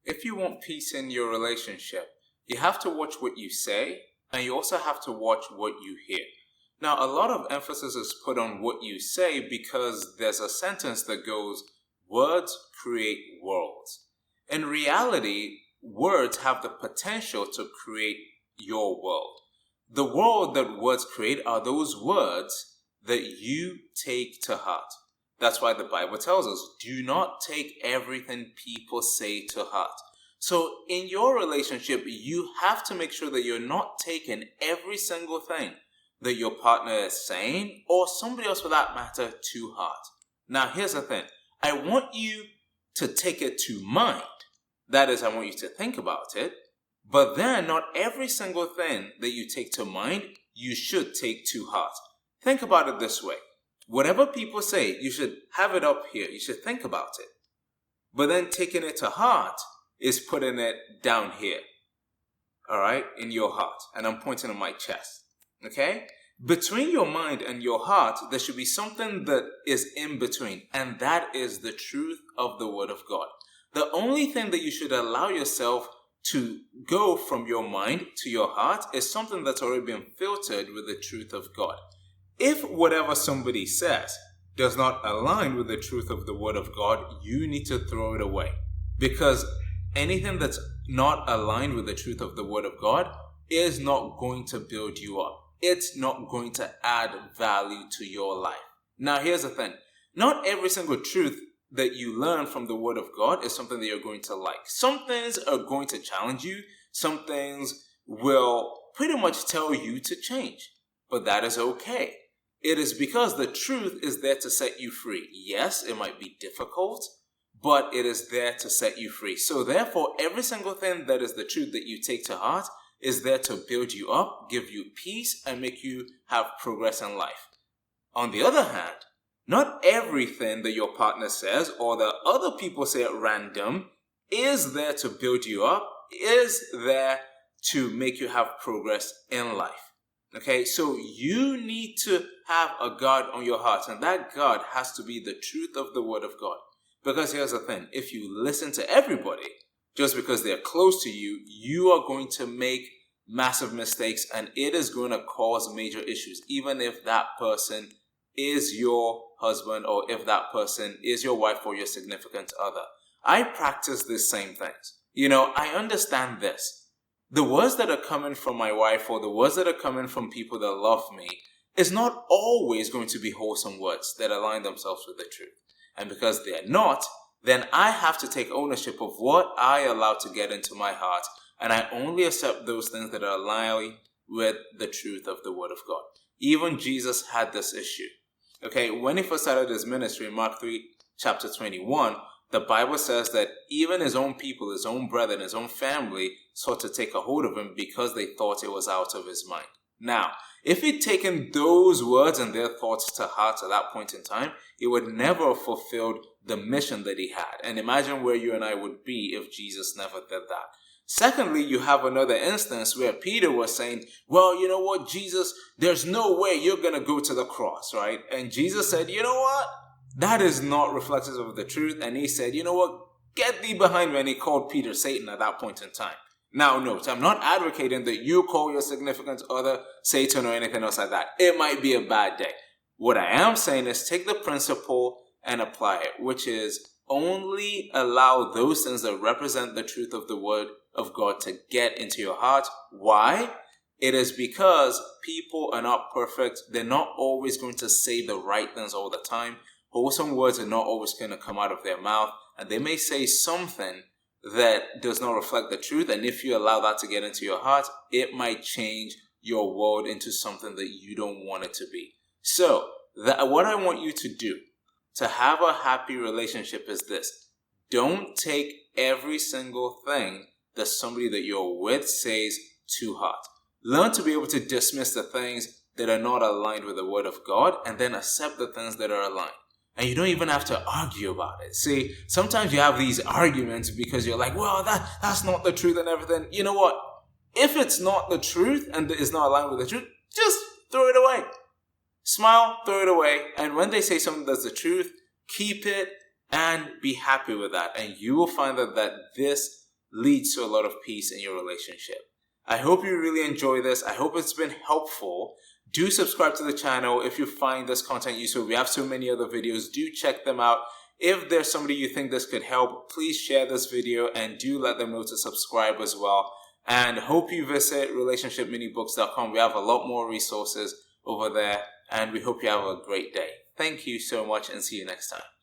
If you want peace in your relationship, you have to watch what you say, and you also have to watch what you hear. Now, a lot of emphasis is put on what you say because there's a sentence that goes, words create worlds. In reality, words have the potential to create your world. The world that words create are those words that you take to heart. That's why the Bible tells us, do not take everything people say to heart. So in your relationship, you have to make sure that you're not taking every single thing that your partner is saying, or somebody else for that matter, to heart. Now, here's the thing. I want you to take it to mind. That is, I want you to think about it. But then, not every single thing that you take to mind, you should take to heart. Think about it this way. Whatever people say, you should have it up here. You should think about it. But then taking it to heart is putting it down here. All right? In your heart. And I'm pointing on my chest. Okay? Between your mind and your heart, there should be something that is in between. And that is the truth of the Word of God. The only thing that you should allow yourself to go from your mind to your heart is something that's already been filtered with the truth of God. If whatever somebody says does not align with the truth of the Word of God, you need to throw it away. Because anything that's not aligned with the truth of the Word of God is not going to build you up. It's not going to add value to your life. Now, here's the thing. Not every single truth that you learn from the Word of God is something that you're going to like. Some things are going to challenge you. Some things will pretty much tell you to change. But that is okay. It is because the truth is there to set you free. Yes, it might be difficult, but it is there to set you free. So therefore, every single thing that is the truth that you take to heart is there to build you up, give you peace, and make you have progress in life. On the other hand, not everything that your partner says or that other people say at random is there to build you up, is there to make you have progress in life. Okay, so you need to have a guard on your heart, and that guard has to be the truth of the Word of God. Because here's the thing, if you listen to everybody, just because they're close to you, you are going to make massive mistakes, and it is going to cause major issues, even if that person is your husband or if that person is your wife or your significant other. I practice these same things. I understand this. The words that are coming from my wife or the words that are coming from people that love me is not always going to be wholesome words that align themselves with the truth. And because they're not, then I have to take ownership of what I allow to get into my heart, and I only accept those things that are aligned with the truth of the Word of God. Even Jesus had this issue. Okay, when he first started his ministry in Mark 3, chapter 21, the Bible says that even his own people, his own brethren, his own family sought to take a hold of him because they thought it was out of his mind. Now, if he'd taken those words and their thoughts to heart at that point in time, he would never have fulfilled the mission that he had. And imagine where you and I would be if Jesus never did that. Secondly, you have another instance where Peter was saying, well, you know what, Jesus, there's no way you're going to go to the cross, right? And Jesus said, you know what? That is not reflective of the truth. And he said, you know what? Get thee behind me. And he called Peter Satan at that point in time. Now, note, I'm not advocating that you call your significant other Satan or anything else like that. It might be a bad day. What I am saying is take the principle and apply it, which is only allow those things that represent the truth of the Word of God to get into your heart. Why? It is because people are not perfect. They're not always going to say the right things all the time. Wholesome words are not always going to come out of their mouth, and they may say something that does not reflect the truth, and if you allow that to get into your heart, it might change your world into something that you don't want it to be. So, what I want you to do to have a happy relationship is this. Don't take every single thing that somebody that you're with says to heart. Learn to be able to dismiss the things that are not aligned with the Word of God, and then accept the things that are aligned. And you don't even have to argue about it. See, sometimes you have these arguments because you're like, well, that's not the truth and everything. You know what? If it's not the truth and it's not aligned with the truth, just throw it away. Smile, throw it away. And when they say something that's the truth, keep it and be happy with that. And you will find that this leads to a lot of peace in your relationship. I hope you really enjoy this. I hope it's been helpful. Do subscribe to the channel if you find this content useful. We have so many other videos. Do check them out. If there's somebody you think this could help, please share this video and do let them know to subscribe as well. And hope you visit relationshipminibooks.com. We have a lot more resources over there, and we hope you have a great day. Thank you so much, and see you next time.